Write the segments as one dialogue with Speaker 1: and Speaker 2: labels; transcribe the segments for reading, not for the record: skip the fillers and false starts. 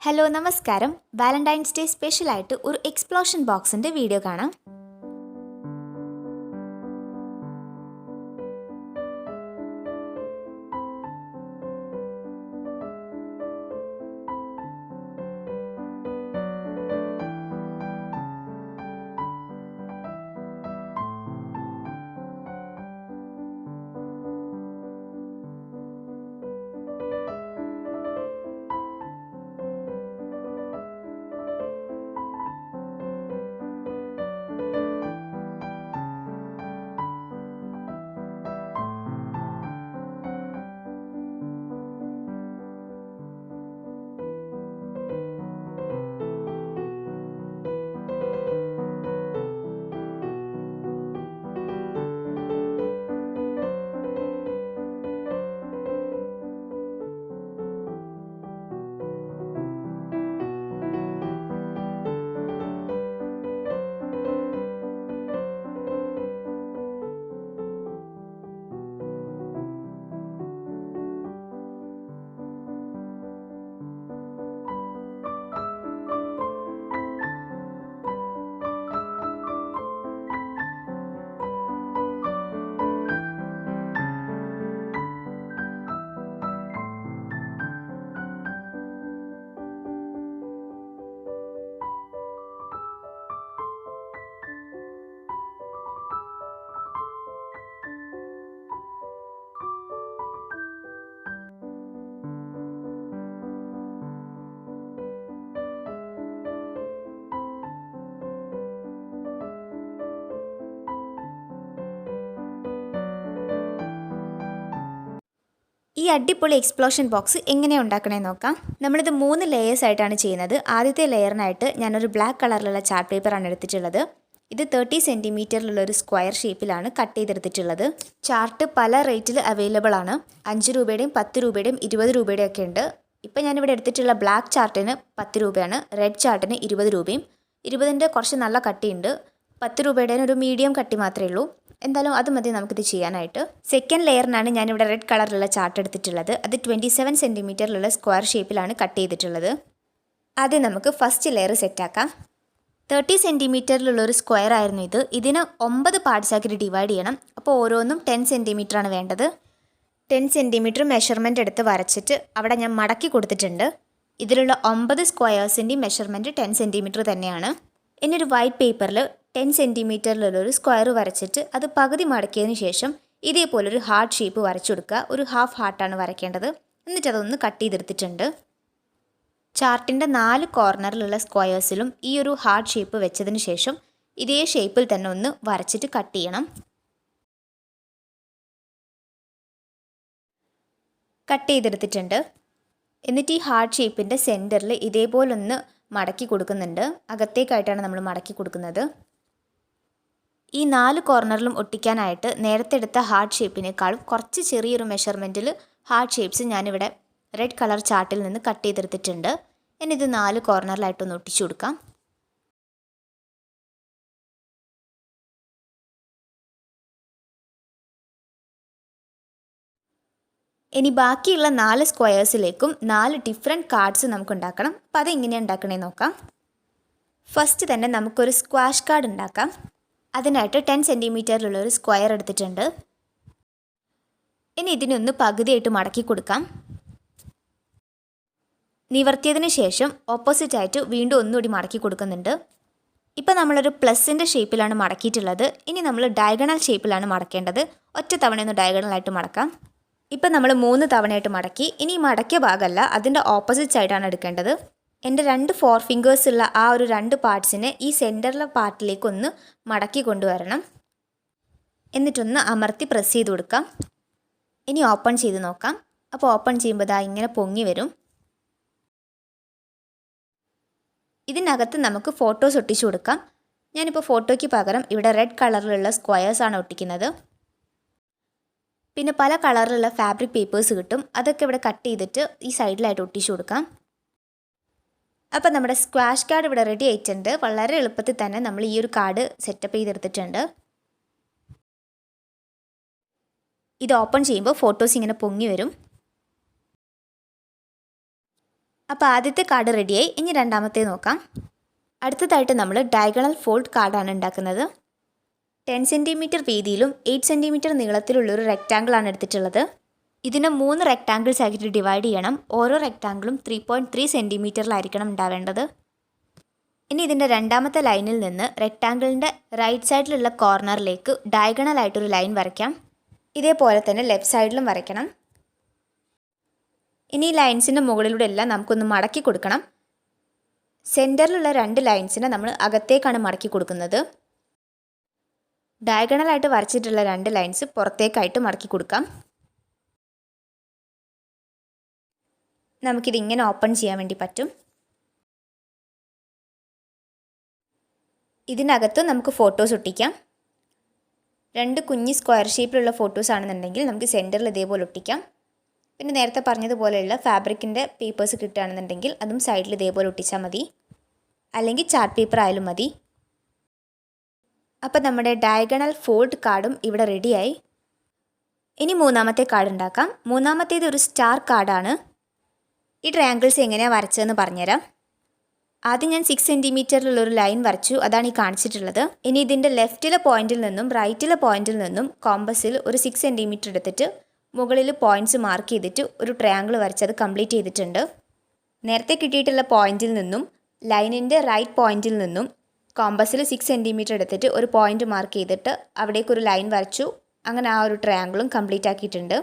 Speaker 1: Hello നമസ്കാരം. Valentine's day സ്പെഷ്യലായിട്ട് ഒരു എക്സ്പ്ലോഷൻ ബോക്സിൻ്റെ വീഡിയോ കാണാം. ഈ അടിപൊളി എക്സ്പ്ലോഷൻ ബോക്സ് എങ്ങനെയാണ് ഉണ്ടാക്കണമെന്ന് നോക്കാം. നമ്മളിത് 3 ലെയേഴ്സ് ആയിട്ടാണ് ചെയ്യുന്നത്. ആദ്യത്തെ ലെയറിനായിട്ട് ഞാനൊരു ബ്ലാക്ക് കളറിലുള്ള ചാർട്ട് പേപ്പറാണ് എടുത്തിട്ടുള്ളത്. ഇത് 30 സെൻറ്റിമീറ്ററിലുള്ള ഒരു സ്ക്വയർ ഷേപ്പിലാണ് കട്ട് ചെയ്തെടുത്തിട്ടുള്ളത്. ചാർട്ട് പല റേറ്റിൽ അവൈലബിൾ ആണ്. 5 രൂപയുടെയും 10 രൂപയുടെയും 20 രൂപയുടെയും ഒക്കെ ഉണ്ട്. ഇപ്പം ഞാനിവിടെ എടുത്തിട്ടുള്ള ബ്ലാക്ക് ചാർട്ടിന് 10 രൂപയാണ്, റെഡ് ചാർട്ടിന് 20 രൂപയും. 20ൻ്റെ കുറച്ച് നല്ല കട്ടിയുണ്ട്, 10 രൂപയുടെ ഒരു മീഡിയം കട്ടി മാത്രമേ ഉള്ളൂ. എന്തായാലും അത് മതി നമുക്കിത് ചെയ്യാനായിട്ട്. സെക്കൻഡ് ലെയറിനാണ് ഞാനിവിടെ റെഡ് കളറിലുള്ള ചാർട്ട് എടുത്തിട്ടുള്ളത്. അത് 27 സെൻറ്റിമീറ്ററിലുള്ള സ്ക്വയർ ഷേപ്പിലാണ് കട്ട് ചെയ്തിട്ടുള്ളത്. ആദ്യം നമുക്ക് ഫസ്റ്റ് ലെയർ സെറ്റാക്കാം. 30 സെൻറ്റിമീറ്ററിലുള്ളൊരു സ്ക്വയർ ആയിരുന്നു ഇത്. ഇതിന് 9 പാർട്സ് ആക്കിയിട്ട് ഡിവൈഡ് ചെയ്യണം. അപ്പോൾ ഓരോന്നും 10 സെൻറ്റിമീറ്ററാണ് വേണ്ടത്. 10 സെൻറ്റിമീറ്റർ മെഷർമെൻറ്റ് എടുത്ത് വരച്ചിട്ട് അവിടെ ഞാൻ മടക്കി കൊടുത്തിട്ടുണ്ട്. ഇതിലുള്ള 9 സ്ക്വയേഴ്സിൻ്റെയും മെഷർമെൻറ്റ് 10 സെൻറ്റിമീറ്റർ തന്നെയാണ്. ഇനി ഒരു വൈറ്റ് പേപ്പറിൽ 10 സെൻറ്റിമീറ്ററിലുള്ളൊരു സ്ക്വയർ വരച്ചിട്ട് അത് പകുതി മടക്കിയതിന് ശേഷം ഇതേപോലൊരു ഹാർട്ട് ഷേപ്പ് വരച്ചു കൊടുക്കുക. ഒരു ഹാഫ് ഹാർട്ടാണ് വരയ്ക്കേണ്ടത്. എന്നിട്ട് അതൊന്ന് കട്ട് ചെയ്തെടുത്തിട്ടുണ്ട്. ചാർട്ടിൻ്റെ 4 കോർണറിലുള്ള സ്ക്വയേഴ്സിലും ഈ ഒരു ഹാർട്ട് ഷേപ്പ് വെച്ചതിന് ശേഷം ഇതേ ഷേപ്പിൽ തന്നെ ഒന്ന് വരച്ചിട്ട് കട്ട് ചെയ്യണം. കട്ട് ചെയ്തെടുത്തിട്ടുണ്ട്. എന്നിട്ട് ഈ ഹാർട്ട് ഷേപ്പിൻ്റെ സെൻറ്ററിൽ ഇതേപോലൊന്ന് മടക്കി കൊടുക്കുന്നുണ്ട്. അകത്തേക്കായിട്ടാണ് നമ്മൾ മടക്കി കൊടുക്കുന്നത്. ഈ 4 കോർണറിലും ഒട്ടിക്കാനായിട്ട് നേരത്തെ എടുത്ത ഹാർട്ട് ഷേപ്പിനേക്കാളും കുറച്ച് ചെറിയൊരു മെഷർമെൻറ്റിൽ ഹാർട്ട് ഷേപ്സ് ഞാനിവിടെ റെഡ് കളർ ചാർട്ടിൽ നിന്ന് കട്ട് ചെയ്തെടുത്തിട്ടുണ്ട്. ഇനി ഇത് 4 കോർണറിലായിട്ടൊന്ന് ഒട്ടിച്ചു കൊടുക്കാം. ഇനി ബാക്കിയുള്ള 4 സ്ക്വയേഴ്സിലേക്കും 4 ഡിഫറെൻറ്റ് കാർഡ്സ് നമുക്ക് ഉണ്ടാക്കണം. അപ്പോൾ അതെങ്ങനെയാണ് ഉണ്ടാക്കണേന്ന് നോക്കാം. ഫസ്റ്റ് തന്നെ നമുക്കൊരു സ്ക്വാഷ് കാർഡ് ഉണ്ടാക്കാം. അതിനായിട്ട് 10 സെൻറ്റിമീറ്ററിലുള്ളൊരു സ്ക്വയർ എടുത്തിട്ടുണ്ട്. ഇനി ഇതിനൊന്ന് പകുതിയായിട്ട് മടക്കി കൊടുക്കാം. നിവർത്തിയതിന് ശേഷം ഓപ്പോസിറ്റായിട്ട് വീണ്ടും ഒന്നുകൂടി മടക്കി കൊടുക്കുന്നുണ്ട്. ഇപ്പോൾ നമ്മളൊരു പ്ലസിൻ്റെ ഷേപ്പിലാണ് മടക്കിയിട്ടുള്ളത്. ഇനി നമ്മൾ ഡയഗണൽ ഷേപ്പിലാണ് മടക്കേണ്ടത്. ഒറ്റ തവണയൊന്ന് ഡയഗണലായിട്ട് മടക്കാം. ഇപ്പം നമ്മൾ 3 തവണയായിട്ട് മടക്കി. ഇനി മടക്കിയ ഭാഗമല്ല, അതിൻ്റെ ഓപ്പോസിറ്റ് സൈഡാണ് എടുക്കേണ്ടത്. എൻ്റെ 2 4 ഫിംഗേഴ്സുള്ള ആ ഒരു 2 പാർട്സിനെ ഈ സെൻറ്ററിലെ പാർട്ടിലേക്കൊന്ന് മടക്കി കൊണ്ടുവരണം. എന്നിട്ടൊന്ന് അമർത്തി പ്രസ് ചെയ്ത് കൊടുക്കാം. ഇനി ഓപ്പൺ ചെയ്ത് നോക്കാം. അപ്പോൾ ഓപ്പൺ ചെയ്യുമ്പോൾ ദാ ഇങ്ങനെ പൊങ്ങി വരും. ഇതിനകത്ത് നമുക്ക് ഫോട്ടോസ് ഒട്ടിച്ചു കൊടുക്കാം. ഞാനിപ്പോൾ ഫോട്ടോയ്ക്ക് പകരം ഇവിടെ റെഡ് കളറിലുള്ള സ്ക്വയേഴ്സാണ് ഒട്ടിക്കുന്നത്. പിന്നെ പല കളറിലുള്ള ഫാബ്രിക് പേപ്പേഴ്സ് കിട്ടും. അതൊക്കെ ഇവിടെ കട്ട് ചെയ്തിട്ട് ഈ സൈഡിലായിട്ട് ഒട്ടിച്ചു കൊടുക്കാം. അപ്പോൾ നമ്മുടെ സ്ക്വാഷ് കാർഡ് ഇവിടെ റെഡി ആയിട്ടുണ്ട്. വളരെ എളുപ്പത്തിൽ തന്നെ നമ്മൾ ഈ ഒരു കാർഡ് സെറ്റപ്പ് ചെയ്തെടുത്തിട്ടുണ്ട്. ഇത് ഓപ്പൺ ചെയ്യുമ്പോൾ ഫോട്ടോസ് ഇങ്ങനെ പൊങ്ങി വരും. അപ്പോൾ ആദ്യത്തെ കാർഡ് റെഡിയായി. ഇനി രണ്ടാമത്തെ നോക്കാം. അടുത്തതായിട്ട് നമ്മൾ ഡയഗണൽ ഫോൾഡ് കാർഡാണ് ഉണ്ടാക്കുന്നത്. 10 സെൻറ്റിമീറ്റർ വീതിയിലും 8 സെൻറ്റിമീറ്റർ നീളത്തിലുള്ളൊരു റെക്റ്റാങ്കിളാണ് എടുത്തിട്ടുള്ളത്. ഇതിനെ 3 റെക്റ്റാങ്കിൾസ് ആക്കിയിട്ട് ഡിവൈഡ് ചെയ്യണം. ഓരോ റെക്റ്റാങ്കിളും 3.3 സെൻറ്റിമീറ്ററിലായിരിക്കണം ഉണ്ടാവേണ്ടത്. ഇനി ഇതിൻ്റെ രണ്ടാമത്തെ ലൈനിൽ നിന്ന് റെക്റ്റാങ്കിളിൻ്റെ റൈറ്റ് സൈഡിലുള്ള കോർണറിലേക്ക് ഡയഗണലായിട്ടൊരു ലൈൻ വരയ്ക്കാം. ഇതേപോലെ തന്നെ ലെഫ്റ്റ് സൈഡിലും വരയ്ക്കണം. ഇനി ഈ ലൈൻസിൻ്റെ മുകളിലൂടെ എല്ലാം നമുക്കൊന്ന് മടക്കി കൊടുക്കണം. സെൻറ്ററിലുള്ള 2 ലൈൻസിനെ നമ്മൾ അകത്തേക്കാണ് മടക്കി കൊടുക്കുന്നത്. ഡയഗണലായിട്ട് വരച്ചിട്ടുള്ള 2 ലൈൻസ് പുറത്തേക്കായിട്ട് മടക്കി കൊടുക്കാം. നമുക്കിതിങ്ങനെ ഓപ്പൺ ചെയ്യാൻ വേണ്ടി പറ്റും. ഇതിനകത്ത് നമുക്ക് ഫോട്ടോസ് ഒട്ടിക്കാം. 2 കുഞ്ഞ് സ്ക്വയർ ഷേപ്പിലുള്ള ഫോട്ടോസ് ആണെന്നുണ്ടെങ്കിൽ നമുക്ക് സെൻറ്ററിൽ ഇതേപോലെ ഒട്ടിക്കാം. പിന്നെ നേരത്തെ പറഞ്ഞതുപോലെയുള്ള ഫാബ്രിക്കിൻ്റെ പേപ്പേഴ്സ് കിട്ടുകയാണെന്നുണ്ടെങ്കിൽ അതും സൈഡിൽ ഇതേപോലെ ഒട്ടിച്ചാൽ മതി. അല്ലെങ്കിൽ ചാർട്ട് പേപ്പർ ആയാലും മതി. അപ്പോൾ നമ്മുടെ ഡയഗണൽ ഫോൾഡ് കാർഡും ഇവിടെ റെഡിയായി. ഇനി മൂന്നാമത്തെ കാർഡ് ഉണ്ടാക്കാം. മൂന്നാമത്തേത് ഒരു സ്റ്റാർ കാർഡാണ്. ഈ ട്രയാങ്കിൾസ് എങ്ങനെയാണ് വരച്ചതെന്ന് പറഞ്ഞുതരാം. ആദ്യം ഞാൻ 6 സെൻറ്റിമീറ്ററിലുള്ളൊരു ലൈൻ വരച്ചു. അതാണ് ഈ കാണിച്ചിട്ടുള്ളത്. ഇനി ഇതിൻ്റെ ലെഫ്റ്റിലെ പോയിന്റിൽ നിന്നും റൈറ്റിലെ പോയിന്റിൽ നിന്നും കോമ്പസിൽ ഒരു 6 സെൻറ്റിമീറ്റർ എടുത്തിട്ട് മുകളിൽ പോയിന്റ്സ് മാർക്ക് ചെയ്തിട്ട് ഒരു ട്രയാങ്കിൾ വരച്ചത് കംപ്ലീറ്റ് ചെയ്തിട്ടുണ്ട്. നേരത്തെ കിട്ടിയിട്ടുള്ള പോയിന്റിൽ നിന്നും ലൈനിൻ്റെ റൈറ്റ് പോയിന്റിൽ നിന്നും കോമ്പസിൽ 6 സെൻറ്റിമീറ്റർ എടുത്തിട്ട് ഒരു പോയിന്റ് മാർക്ക് ചെയ്തിട്ട് അവിടേക്കൊരു ലൈൻ വരച്ചു. അങ്ങനെ ആ ഒരു ട്രയാങ്കിളും കംപ്ലീറ്റ് ആക്കിയിട്ടുണ്ട്.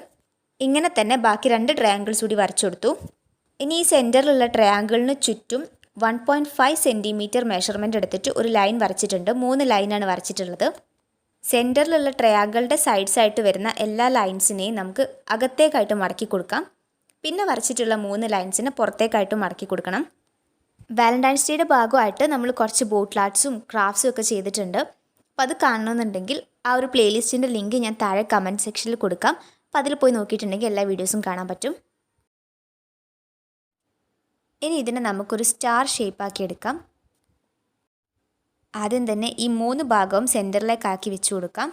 Speaker 1: ഇങ്ങനെ തന്നെ ബാക്കി 2 ട്രയാങ്കിൾസ് കൂടി വരച്ചു കൊടുത്തു. ഇനി ഈ സെൻറ്ററിലുള്ള ട്രയാങ്കിളിന് ചുറ്റും 1.5 സെൻറ്റിമീറ്റർ മെഷർമെൻറ്റ് എടുത്തിട്ട് ഒരു ലൈൻ വരച്ചിട്ടുണ്ട്. 3 ലൈനാണ് വരച്ചിട്ടുള്ളത്. സെൻറ്ററിലുള്ള ട്രയാങ്കിളുടെ സൈഡ്സായിട്ട് വരുന്ന എല്ലാ ലൈൻസിനെയും നമുക്ക് അകത്തേക്കായിട്ട് മടക്കി കൊടുക്കാം. പിന്നെ വരച്ചിട്ടുള്ള 3 ലൈൻസിനെ പുറത്തേക്കായിട്ട് മടക്കി കൊടുക്കണം. വാലന്റൈൻസ് ഡേയുടെ ഭാഗമായിട്ട് നമ്മൾ കുറച്ച് ബോട്ടിൽ ആർട്സും ക്രാഫ്റ്റ്സും ഒക്കെ ചെയ്തിട്ടുണ്ട്. അപ്പോൾ അത് കാണണമെന്നുണ്ടെങ്കിൽ ആ ഒരു പ്ലേലിസ്റ്റിൻ്റെ ലിങ്ക് ഞാൻ താഴെ കമൻറ്റ് സെക്ഷനിൽ കൊടുക്കാം. അപ്പോൾ അതിൽ പോയി നോക്കിയിട്ടുണ്ടെങ്കിൽ എല്ലാ വീഡിയോസും കാണാൻ പറ്റും. ഇനി ഇതിനെ നമുക്കൊരു സ്റ്റാർ ഷേപ്പാക്കി എടുക്കാം. ആദ്യം തന്നെ ഈ 3 ഭാഗവും സെൻറ്ററിലേക്കാക്കി വെച്ച് കൊടുക്കാം.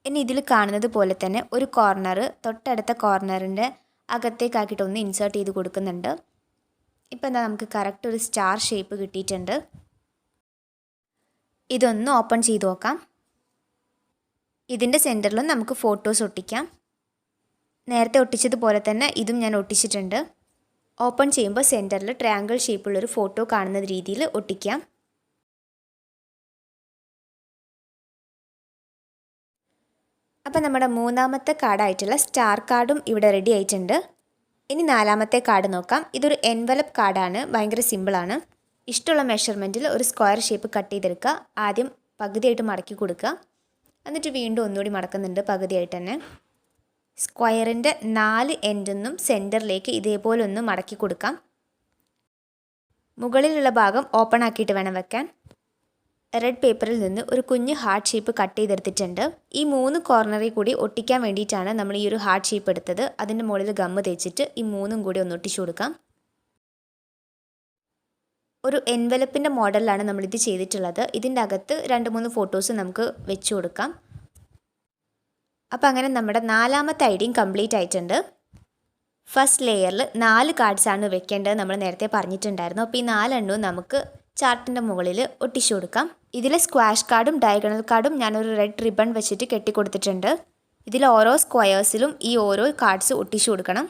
Speaker 1: ഇനി ഇതിൽ കാണുന്നത് പോലെ തന്നെ ഒരു കോർണർ തൊട്ടടുത്ത കോർണറിൻ്റെ അകത്തേക്കാക്കിയിട്ട് ഒന്ന് ഇൻസേർട്ട് ചെയ്ത് കൊടുക്കുന്നുണ്ട്. ഇപ്പം എന്താ നമുക്ക് കറക്റ്റ് ഒരു സ്റ്റാർ ഷേപ്പ് കിട്ടിയിട്ടുണ്ട്. ഇതൊന്ന് ഓപ്പൺ ചെയ്ത് നോക്കാം. ഇതിൻ്റെ സെൻറ്ററിലും നമുക്ക് ഫോട്ടോസ് ഒട്ടിക്കാം. നേരത്തെ ഒട്ടിച്ചതുപോലെ തന്നെ ഇതും ഞാൻ ഒട്ടിച്ചിട്ടുണ്ട്. ഓപ്പൺ ചെയ്യുമ്പോൾ സെൻറ്ററിൽ ട്രയാങ്കിൾ ഷേപ്പുള്ളൊരു ഫോട്ടോ കാണുന്ന രീതിയിൽ ഒട്ടിക്കാം. അപ്പം നമ്മുടെ മൂന്നാമത്തെ കാർഡായിട്ടുള്ള സ്റ്റാർ കാർഡും ഇവിടെ റെഡി ആയിട്ടുണ്ട്. ഇനി നാലാമത്തെ കാർഡ് നോക്കാം. ഇതൊരു എൻവലപ്പ് കാർഡാണ്. ഭയങ്കര സിമ്പിളാണ്. ഇഷ്ടമുള്ള മെഷർമെൻറ്റിൽ ഒരു സ്ക്വയർ ഷേപ്പ് കട്ട് ചെയ്തെടുക്കുക. ആദ്യം പകുതിയായിട്ട് മടക്കി കൊടുക്കുക. എന്നിട്ട് വീണ്ടും ഒന്നുകൂടി മടക്കുന്നുണ്ട് പകുതിയായിട്ട് തന്നെ. സ്ക്വയറിൻ്റെ 4 എൻഡിന്നും സെൻറ്ററിലേക്ക് ഇതേപോലെ ഒന്ന് മടക്കി കൊടുക്കാം. മുകളിലുള്ള ഭാഗം ഓപ്പൺ ആക്കിയിട്ട് വേണം വെക്കാൻ. റെഡ് പേപ്പറിൽ നിന്ന് ഒരു കുഞ്ഞ് ഹാർട്ട് ഷേപ്പ് കട്ട് ചെയ്തെടുത്തിട്ടുണ്ട്. ഈ 3 കോർണറിൽ കൂടി ഒട്ടിക്കാൻ വേണ്ടിയിട്ടാണ് നമ്മൾ ഈ ഒരു ഹാർട്ട് ഷേപ്പ് എടുത്തത്. അതിൻ്റെ മുകളിൽ ഗമ്മ് തേച്ചിട്ട് ഈ 3ഉം കൂടി ഒന്ന് ഒട്ടിച്ചു കൊടുക്കാം. ഒരു എൻവലപ്പിൻ്റെ മോഡലിലാണ് നമ്മളിത് ചെയ്തിട്ടുള്ളത്. ഇതിൻ്റെ അകത്ത് 2-3 ഫോട്ടോസ് നമുക്ക് വെച്ച് കൊടുക്കാം. അപ്പോൾ അങ്ങനെ നമ്മുടെ നാലാമത്തെ ഐഡിയയും കംപ്ലീറ്റ് ആയിട്ടുണ്ട്. ഫസ്റ്റ് ലെയറിൽ 4 കാർഡ്സാണ് വെക്കേണ്ടത് നമ്മൾ നേരത്തെ പറഞ്ഞിട്ടുണ്ടായിരുന്നു. അപ്പോൾ ഈ 4 എണ്ണവും നമുക്ക് ചാർട്ടിൻ്റെ മുകളിൽ ഒട്ടിച്ചു കൊടുക്കാം. ഇതിൽ സ്ക്വാഷ് കാർഡും ഡയഗണൽ കാർഡും ഞാനൊരു റെഡ് റിബൺ വെച്ചിട്ട് കെട്ടിക്കൊടുത്തിട്ടുണ്ട്. ഇതിൽ ഓരോ സ്ക്വയേഴ്സിലും ഈ ഓരോ കാർഡ്സ് ഒട്ടിച്ചു കൊടുക്കണം.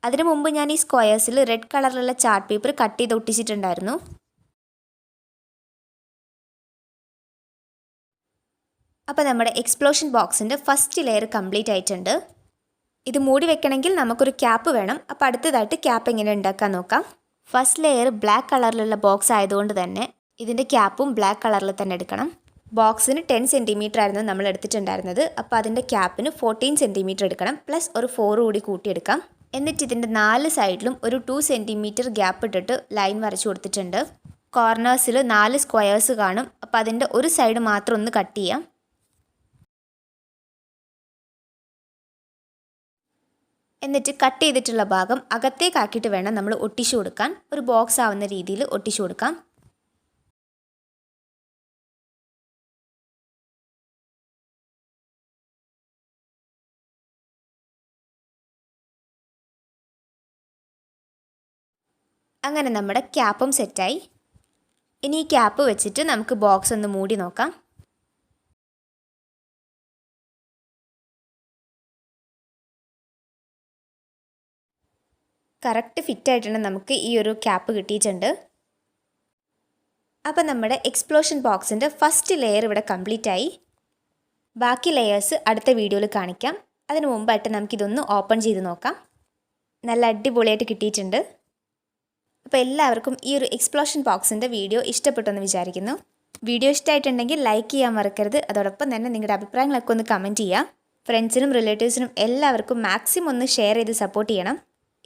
Speaker 1: അതിനു മുമ്പ് ഞാൻ ഈ സ്ക്വയേഴ്സിൽ റെഡ് കളറിലുള്ള ചാർട്ട് പേപ്പർ കട്ട് ചെയ്ത് ഒട്ടിച്ചിട്ടുണ്ടായിരുന്നു. അപ്പോൾ നമ്മുടെ എക്സ്പ്ലോഷൻ ബോക്സിൻ്റെ ഫസ്റ്റ് ലെയർ കംപ്ലീറ്റ് ആയിട്ടുണ്ട്. ഇത് മൂടി വെക്കണമെങ്കിൽ നമുക്കൊരു ക്യാപ്പ് വേണം. അപ്പോൾ അടുത്തതായിട്ട് ക്യാപ്പ് എങ്ങനെ ഉണ്ടാക്കാൻ നോക്കാം. ഫസ്റ്റ് ലെയർ ബ്ലാക്ക് കളറിലുള്ള ബോക്സ് ആയതുകൊണ്ട് തന്നെ ഇതിൻ്റെ ക്യാപ്പും ബ്ലാക്ക് കളറിൽ തന്നെ എടുക്കണം. ബോക്സിന് 10 സെൻറ്റിമീറ്റർ ആയിരുന്നു നമ്മൾ എടുത്തിട്ടുണ്ടായിരുന്നത്. അപ്പോൾ അതിൻ്റെ ക്യാപ്പിന് 14 സെൻറ്റിമീറ്റർ എടുക്കണം. പ്ലസ് ഒരു 4 കൂടി കൂട്ടിയെടുക്കാം. എന്നിട്ട് ഇതിൻ്റെ 4 സൈഡിലും ഒരു 2 സെൻറ്റിമീറ്റർ ഗ്യാപ്പ് ഇട്ടിട്ട് ലൈൻ വരച്ചു കൊടുത്തിട്ടുണ്ട്. കോർണേഴ്സിൽ 4 സ്ക്വയേഴ്സ് കാണും. അപ്പോൾ അതിൻ്റെ ഒരു സൈഡ് മാത്രം ഒന്ന് കട്ട് ചെയ്യാം. എന്നിട്ട് കട്ട് ചെയ്തിട്ടുള്ള ഭാഗം അകത്തേക്കാക്കിയിട്ട് വേണം നമ്മൾ ഒട്ടിച്ചു കൊടുക്കാൻ. ഒരു ബോക്സ് ആവുന്ന രീതിയിൽ ഒട്ടിച്ചു കൊടുക്കാം. അങ്ങനെ നമ്മുടെ ക്യാപ്പും സെറ്റായി. ഇനി ഈ ക്യാപ്പ് വെച്ചിട്ട് നമുക്ക് ബോക്സ് ഒന്ന് മൂടി നോക്കാം. കറക്റ്റ് ഫിറ്റായിട്ടാണ് നമുക്ക് ഈ ഒരു ക്യാപ്പ് കിട്ടിയിട്ടുണ്ട്. അപ്പോൾ നമ്മുടെ എക്സ്പ്ലോഷൻ ബോക്സിൻ്റെ ഫസ്റ്റ് ലെയർ ഇവിടെ കംപ്ലീറ്റ് ആയി. ബാക്കി ലെയേഴ്സ് അടുത്ത വീഡിയോയിൽ കാണിക്കാം. അതിന് മുമ്പായിട്ട് നമുക്കിതൊന്ന് ഓപ്പൺ ചെയ്ത് നോക്കാം. നല്ല അടിപൊളിയായിട്ട് കിട്ടിയിട്ടുണ്ട്. അപ്പോൾ എല്ലാവർക്കും ഈ ഒരു എക്സ്പ്ലോഷൻ ബോക്സിൻ്റെ വീഡിയോ ഇഷ്ടപ്പെട്ടെന്ന് വിചാരിക്കുന്നു. വീഡിയോ ഇഷ്ടമായിട്ടുണ്ടെങ്കിൽ ലൈക്ക് ചെയ്യാൻ മറക്കരുത്. അതോടൊപ്പം തന്നെ നിങ്ങളുടെ അഭിപ്രായങ്ങളൊക്കെ ഒന്ന് കമൻറ്റ് ചെയ്യുക. ഫ്രണ്ട്സിനും റിലേറ്റീവ്സിനും എല്ലാവർക്കും മാക്സിമം ഒന്ന് ഷെയർ ചെയ്ത് സപ്പോർട്ട് ചെയ്യണം.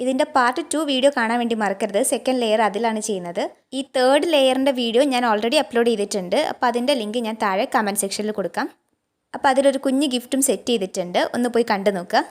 Speaker 1: ഇതിൻ്റെ പാർട്ട് 2 വീഡിയോ കാണാൻ വേണ്ടി മറക്കരുത്. സെക്കൻഡ് ലെയർ അതിലാണ് ചെയ്യുന്നത്. ഈ തേർഡ് ലെയറിൻ്റെ വീഡിയോ ഞാൻ ഓൾറെഡി അപ്ലോഡ് ചെയ്തിട്ടുണ്ട്. അപ്പോൾ അതിൻ്റെ ലിങ്ക് ഞാൻ താഴെ കമൻറ്റ് സെക്ഷനിൽ കൊടുക്കാം. അപ്പോൾ അതിലൊരു കുഞ്ഞ് ഗിഫ്റ്റും സെറ്റ് ചെയ്തിട്ടുണ്ട്. ഒന്ന് പോയി കണ്ടു നോക്കുക.